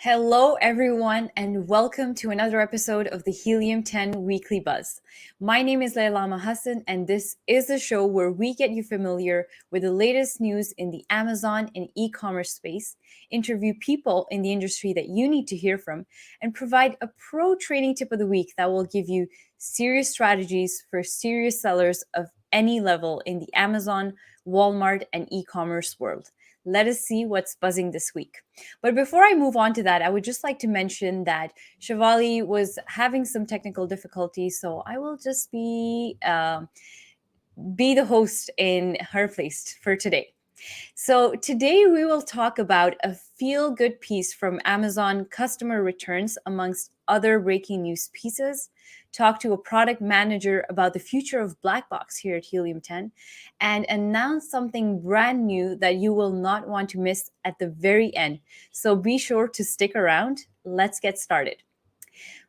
Hello, everyone, and welcome to another episode of the Helium 10 Weekly Buzz. My name is Lailama Hasan, and this is the show where we get you familiar with the latest news in the Amazon and e-commerce space, interview people in the industry that you need to hear from, and provide a pro trading tip of the week that will give you serious strategies for serious sellers of any level in the Amazon, Walmart, and e-commerce world. Let us see what's buzzing this week. But before I move on to that, I would just like to mention that Shivali was having some technical difficulties, so I will just be the host in her place for today. So today we will talk about a feel-good piece from Amazon customer returns amongst other breaking news pieces, talk to a product manager about the future of BlackBox here at Helium 10, and announce something brand new that you will not want to miss at the very end. So be sure to stick around. Let's get started.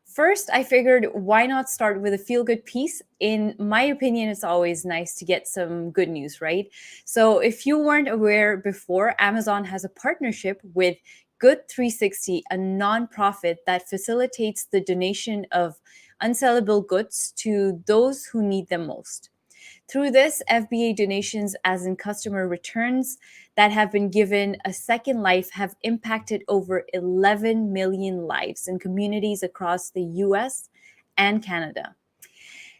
First, I figured why not start with a feel good piece? In my opinion, it's always nice to get some good news, right? So, if you weren't aware before, Amazon has a partnership with Good 360, a nonprofit that facilitates the donation of unsellable goods to those who need them most. Through this, FBA donations, as in customer returns that have been given a second life, have impacted over 11 million lives in communities across the US and Canada.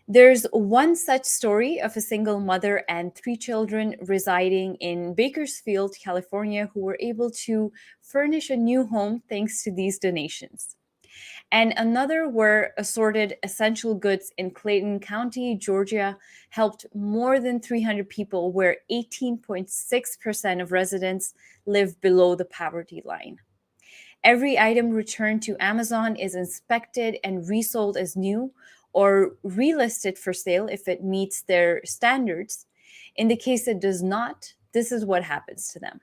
There's one such story of a single mother and three children residing in Bakersfield, California, who were able to furnish a new home thanks to these donations, and another where assorted essential goods in Clayton County, Georgia, helped more than 300 people, where 18.6% of residents live below the poverty line. Every item returned to Amazon is inspected and resold as new or relisted for sale if it meets their standards. In the case it does not, this is what happens to them.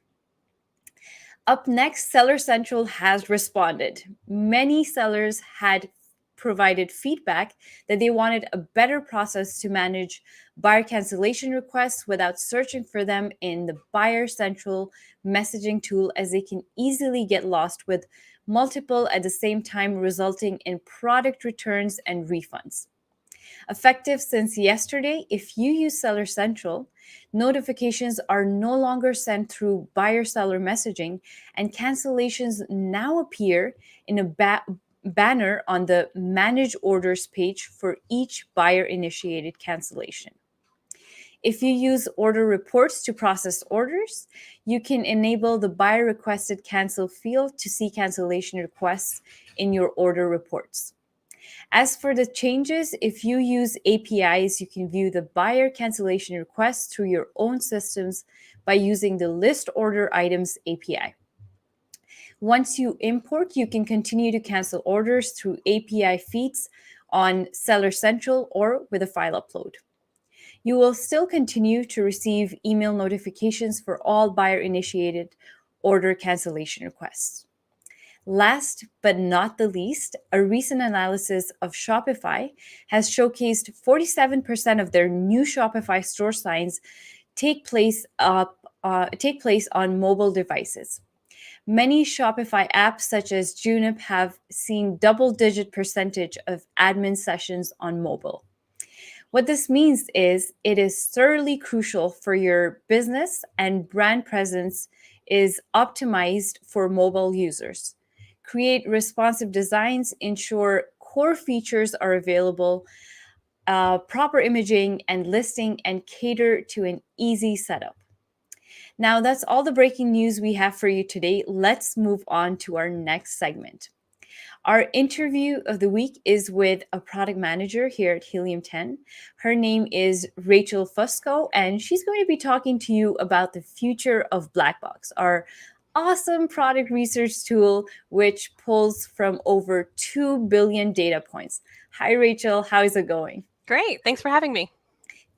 Up next, Seller Central has responded. Many sellers had provided feedback that they wanted a better process to manage buyer cancellation requests without searching for them in the Buyer Central messaging tool, as they can easily get lost with multiple at the same time, resulting in product returns and refunds. Effective since yesterday, if you use Seller Central, notifications are no longer sent through buyer seller messaging, and cancellations now appear in a banner on the Manage Orders page for each buyer initiated cancellation. If you use order reports to process orders, you can enable the buyer requested cancel field to see cancellation requests in your order reports. As for the changes, if you use APIs, you can view the buyer cancellation requests through your own systems by using the List Order Items API. Once you import, you can continue to cancel orders through API feeds on Seller Central or with a file upload. You will still continue to receive email notifications for all buyer-initiated order cancellation requests. Last but not the least, a recent analysis of Shopify has showcased 47% of their new Shopify store signs take place on mobile devices. Many Shopify apps, such as Junip, have seen double-digit percentage of admin sessions on mobile. What this means is it is thoroughly crucial for your business, and brand presence is optimized for mobile users. Create responsive designs, ensure core features are available, proper imaging and listing, and cater to an easy setup. Now, that's all the breaking news we have for you today. Let's move on to our next segment. Our interview of the week is with a product manager here at Helium 10. Her name is Rachel Fusco, and she's going to be talking to you about the future of BlackBox, our awesome product research tool, which pulls from over 2 billion data points. Hi, Rachel. How is it going? Great. Thanks for having me.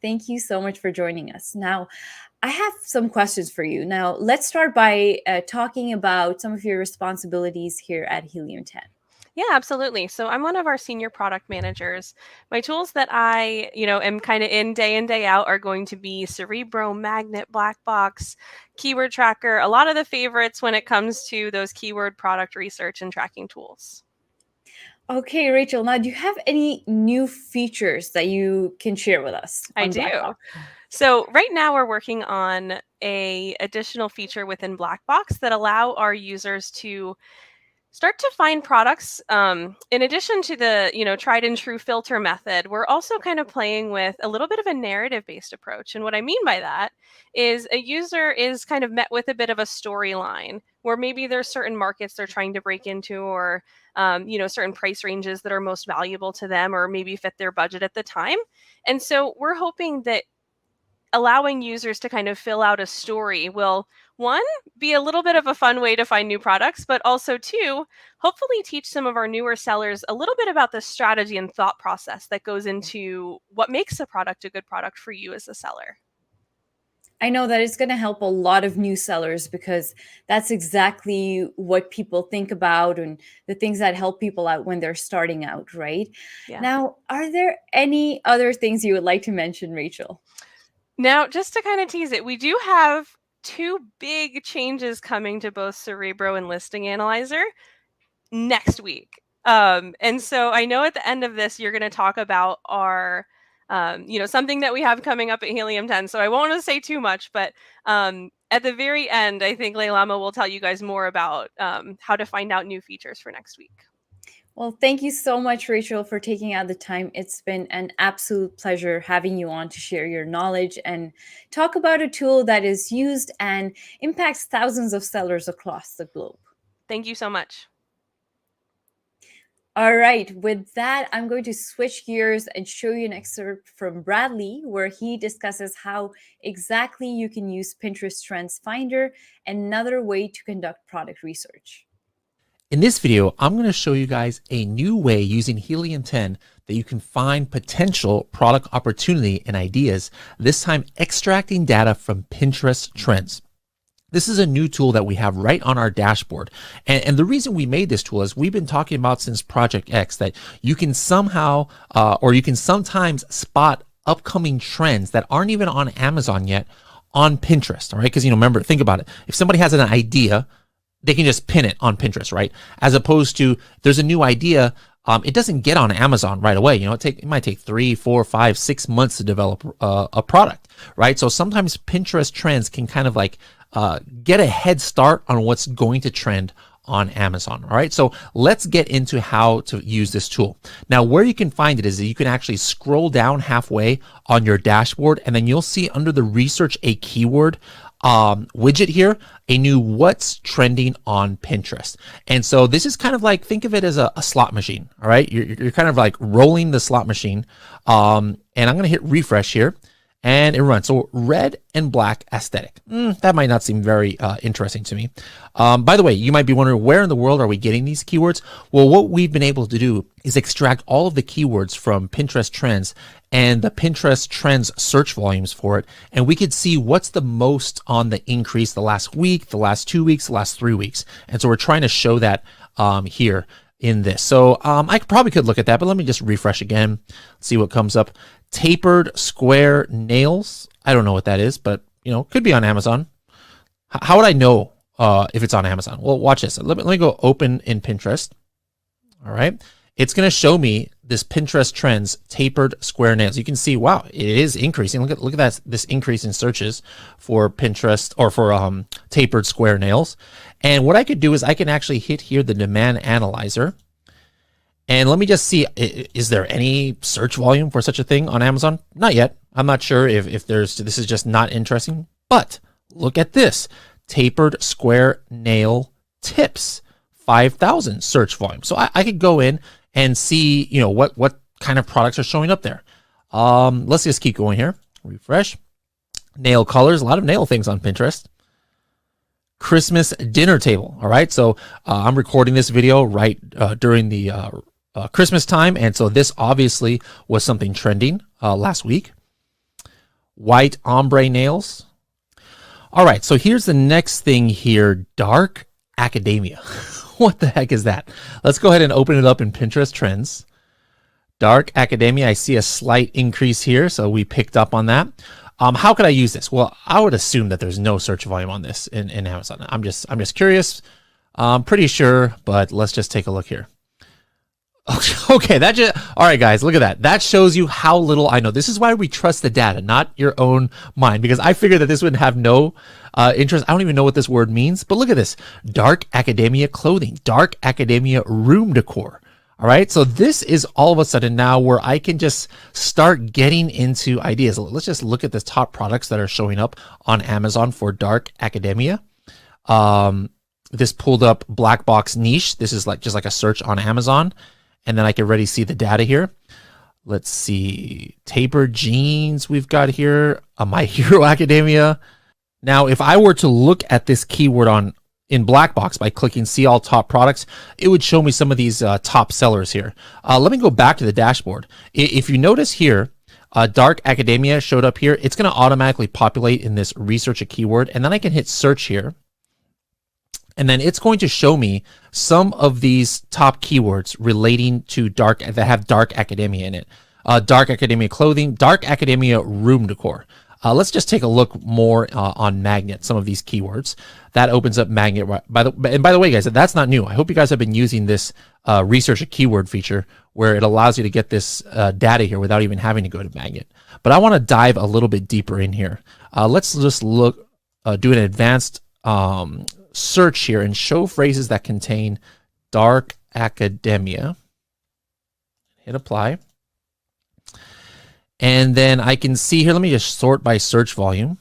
Thank you so much for joining us. Now, I have some questions for you. Now, let's start by talking about some of your responsibilities here at Helium 10. Yeah, absolutely. So I'm one of our senior product managers. My tools that I, am kind of in day out are going to be Cerebro, Magnet, BlackBox, Keyword Tracker, a lot of the favorites when it comes to those keyword product research and tracking tools. Okay, Rachel, now do you have any new features that you can share with us I on do. BlackBox? So right now we're working on a additional feature within BlackBox that allow our users to start to find products. In addition to the tried and true filter method, we're also kind of playing with a little bit of a narrative based approach. And what I mean by that is a user is kind of met with a bit of a storyline where maybe there's certain markets they're trying to break into, or certain price ranges that are most valuable to them, or maybe fit their budget at the time. And so we're hoping that allowing users to kind of fill out a story will, one, be a little bit of a fun way to find new products, but also two, hopefully teach some of our newer sellers a little bit about the strategy and thought process that goes into what makes a product a good product for you as a seller. I know that it's going to help a lot of new sellers because that's exactly what people think about and the things that help people out when they're starting out, right? Yeah. Now, are there any other things you would like to mention, Rachel? Now, just to kind of tease it, we do have two big changes coming to both Cerebro and Listing Analyzer next week. And so I know at the end of this, you're going to talk about our, something that we have coming up at Helium 10. So I won't want to say too much, but at the very end, I think Lailama will tell you guys more about how to find out new features for next week. Well, thank you so much, Rachel, for taking out the time. It's been an absolute pleasure having you on to share your knowledge and talk about a tool that is used and impacts thousands of sellers across the globe. Thank you so much. All right, with that, I'm going to switch gears and show you an excerpt from Bradley where he discusses how exactly you can use Pinterest Trends Finder, another way to conduct product research. In this video, I'm going to show you guys a new way using Helium 10 that you can find potential product opportunity and ideas, this time extracting data from Pinterest Trends. This is a new tool that we have right on our dashboard. And the reason we made this tool is we've been talking about since Project X that you can somehow, or you can sometimes spot upcoming trends that aren't even on Amazon yet on Pinterest, all right? Because, remember, think about it. If somebody has an idea, they can just pin it on Pinterest, right? As opposed to there's a new idea, it doesn't get on Amazon right away. It might take 3, 4, 5, 6 months to develop a product, right? So sometimes Pinterest trends can kind of like get a head start on what's going to trend on Amazon. All right, so let's get into how to use this tool. Now, where you can find it is that you can actually scroll down halfway on your dashboard, and then you'll see under the research a keyword widget here, a new what's trending on Pinterest. And so this is kind of like, think of it as a slot machine. All right, you're kind of like rolling the slot machine. And I'm going to hit refresh here. And it runs. So red and black aesthetic. That might not seem very interesting to me. By the way, you might be wondering, where in the world are we getting these keywords? Well, what we've been able to do is extract all of the keywords from Pinterest Trends and the Pinterest Trends search volumes for it. And we could see what's the most on the increase the last week, the last 2 weeks, the last 3 weeks. And so we're trying to show that here in this. So I probably could look at that, but let me just refresh again, see what comes up. Tapered square nails. I don't know what that is, but could be on Amazon. How would I know if it's on Amazon? Well, watch this. Let me go open in Pinterest. All right. It's going to show me this Pinterest Trends tapered square nails. You can see, wow, it is increasing. Look at that, this increase in searches for Pinterest or for tapered square nails. And what I could do is I can actually hit here the demand analyzer. And let me just see, is there any search volume for such a thing on Amazon? Not yet. I'm not sure if this is just not interesting, but look at this. Tapered square nail tips, 5,000 search volume. So I could go in and see, what kind of products are showing up there. Let's just keep going here. Refresh. Nail colors, a lot of nail things on Pinterest. Christmas dinner table. All right. So I'm recording this video right during the Christmas time. And so this obviously was something trending last week. White ombre nails. All right, so here's the next thing here, dark academia. What the heck is that? Let's go ahead and open it up in Pinterest Trends. Dark academia, I see a slight increase here, so we picked up on that. How could I use this? Well, I would assume that there's no search volume on this in Amazon. I'm just curious. I'm pretty sure, but let's just take a look here. Okay, all right, guys, look at that. That shows you how little I know. This is why we trust the data, not your own mind, because I figured that this would have no interest. I don't even know what this word means, but look at this. Dark academia clothing, dark academia room decor. All right, so this is all of a sudden now where I can just start getting into ideas. Let's just look at the top products that are showing up on Amazon for dark academia. This pulled up BlackBox niche. This is just like a search on Amazon. And then I can already see the data here. Let's see, tapered jeans we've got here, My Hero Academia. Now, if I were to look at this keyword in BlackBox by clicking see all top products, it would show me some of these top sellers here. Let me go back to the dashboard. If you notice here, dark academia showed up here. It's going to automatically populate in this research a keyword, and then I can hit search here. And then it's going to show me some of these top keywords relating to that have dark academia in it. Dark academia clothing, dark academia room decor. Let's just take a look more on Magnet, some of these keywords. That opens up Magnet. By the way, guys, that's not new. I hope you guys have been using this research a keyword feature where it allows you to get this data here without even having to go to Magnet. But I want to dive a little bit deeper in here. Let's just do an advanced search here and show phrases that contain dark academia. Hit apply. And then I can see here, let me just sort by search volume.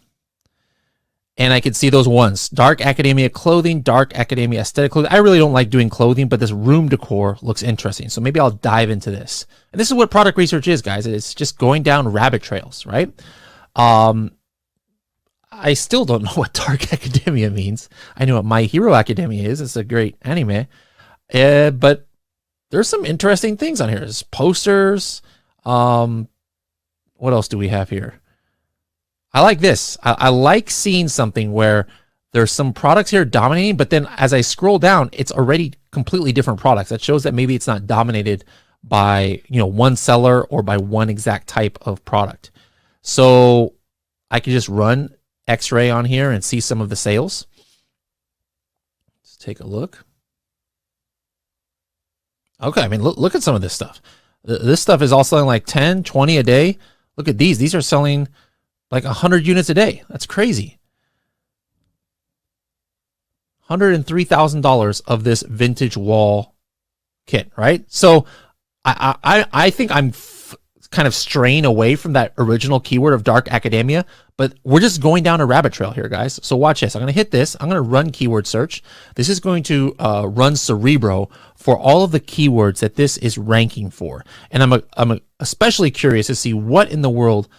And I can see those ones. Dark academia clothing, dark academia aesthetic clothing. I really don't like doing clothing, but this room decor looks interesting. So maybe I'll dive into this. And this is what product research is, guys. It's just going down rabbit trails, right? I still don't know what dark academia means. I know what My Hero Academia is. It's a great anime. But there's some interesting things on here. There's posters. What else do we have here? I like this. I like seeing something where there's some products here dominating, but then as I scroll down, it's already completely different products. That shows that maybe it's not dominated by, one seller or by one exact type of product. So I can just run X-ray on here and see some of the sales. Let's take a look. Okay, I mean, look at some of this stuff. This stuff is all selling like 10, 20 a day. Look at these. These are selling like 100 units a day. That's crazy. $103,000 of this vintage wall kit, right? So I think I'm kind of straying away from that original keyword of dark academia, but we're just going down a rabbit trail here, guys. So watch this. I'm going to hit this. I'm going to run keyword search. This is going to run Cerebro for all of the keywords that this is ranking for. And I'm especially curious to see what in the world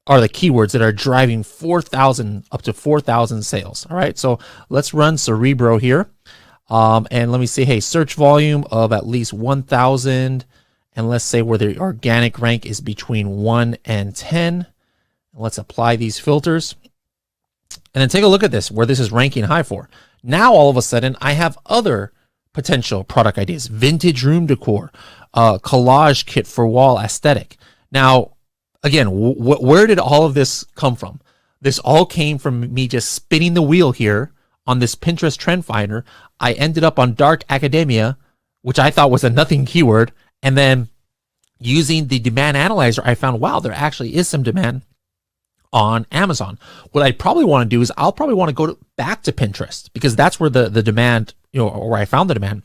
are the keywords that are driving 4,000 up to 4,000 sales. All right. So let's run Cerebro here. And let me see, hey, search volume of at least 1,000. And let's say where the organic rank is between 1 and 10. Let's apply these filters. And then take a look at this, where this is ranking high for. Now, all of a sudden, I have other potential product ideas. Vintage room decor, collage kit for wall aesthetic. Now, again, where did all of this come from? This all came from me just spinning the wheel here on this Pinterest trend finder. I ended up on dark academia, which I thought was a nothing keyword. And then using the demand analyzer, I found, wow, there actually is some demand on Amazon. What I probably want to do is I'll probably want to go back to Pinterest because that's where the demand, or where I found the demand.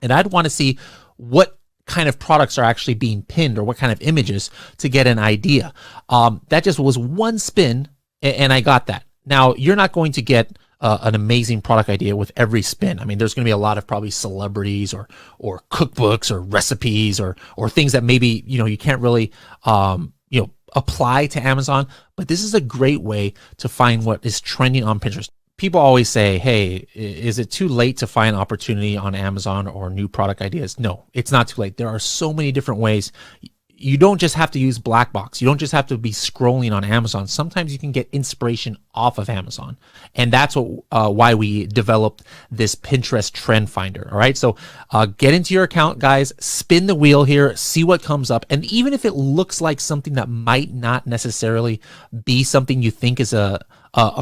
And I'd want to see what kind of products are actually being pinned or what kind of images to get an idea. That just was one spin and I got that. Now, you're not going to get an amazing product idea with every spin. I mean, there's going to be a lot of probably celebrities or cookbooks or recipes or things that maybe, you can't really, apply to Amazon, but this is a great way to find what is trending on Pinterest. People always say, hey, is it too late to find opportunity on Amazon or new product ideas? No, it's not too late. There are so many different ways. you don't just have to use BlackBox. You don't just have to be scrolling on Amazon. Sometimes you can get inspiration off of Amazon. And that's why we developed this Pinterest trend finder. All right. So get into your account, guys, spin the wheel here, see what comes up. And even if it looks like something that might not necessarily be something you think is a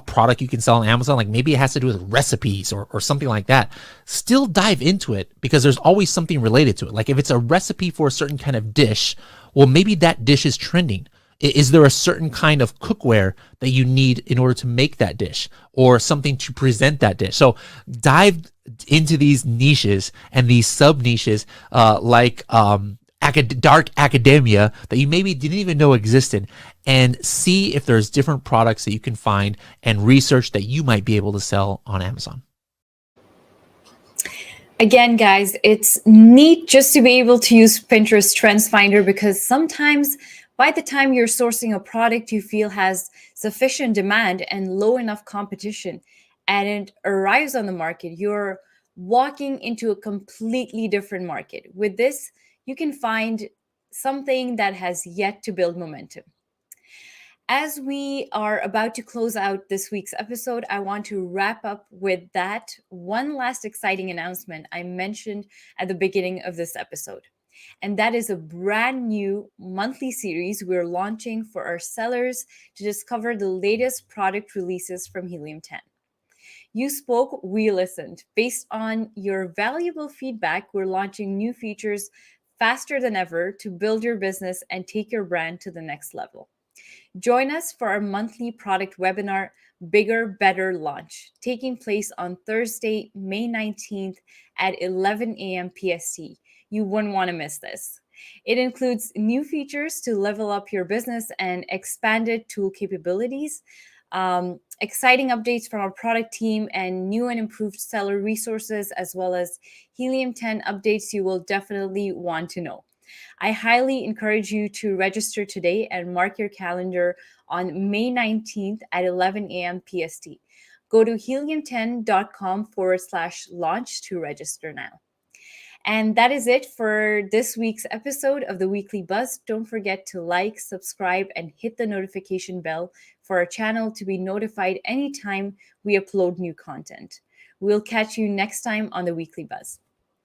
product you can sell on Amazon, like maybe it has to do with recipes or something like that, still dive into it, because there's always something related to it. Like if it's a recipe for a certain kind of dish, well, maybe that dish is trending. Is there a certain kind of cookware that you need in order to make that dish, or something to present that dish? So dive into these niches and these sub niches, like dark academia that you maybe didn't even know existed, and see if there's different products that you can find and research that you might be able to sell on Amazon. Again, guys, it's neat just to be able to use Pinterest Trends Finder, because sometimes by the time you're sourcing a product you feel has sufficient demand and low enough competition, and it arrives on the market, you're walking into a completely different market. With this, you can find something that has yet to build momentum. As we are about to close out this week's episode, I want to wrap up with that one last exciting announcement I mentioned at the beginning of this episode. And that is a brand new monthly series we're launching for our sellers to discover the latest product releases from Helium 10. You spoke, we listened. Based on your valuable feedback, we're launching new features faster than ever to build your business and take your brand to the next level. Join us for our monthly product webinar, Bigger, Better Launch, taking place on Thursday, May 19th at 11 a.m. PST. You wouldn't want to miss this. It includes new features to level up your business and expanded tool capabilities, exciting updates from our product team, and new and improved seller resources, as well as Helium 10 updates you will definitely want to know. I highly encourage you to register today and mark your calendar on May 19th at 11 a.m. PST. Go to helium10.com/launch to register now. And that is it for this week's episode of the Weekly Buzz. Don't forget to like, subscribe, and hit the notification bell for our channel to be notified anytime we upload new content. We'll catch you next time on the Weekly Buzz.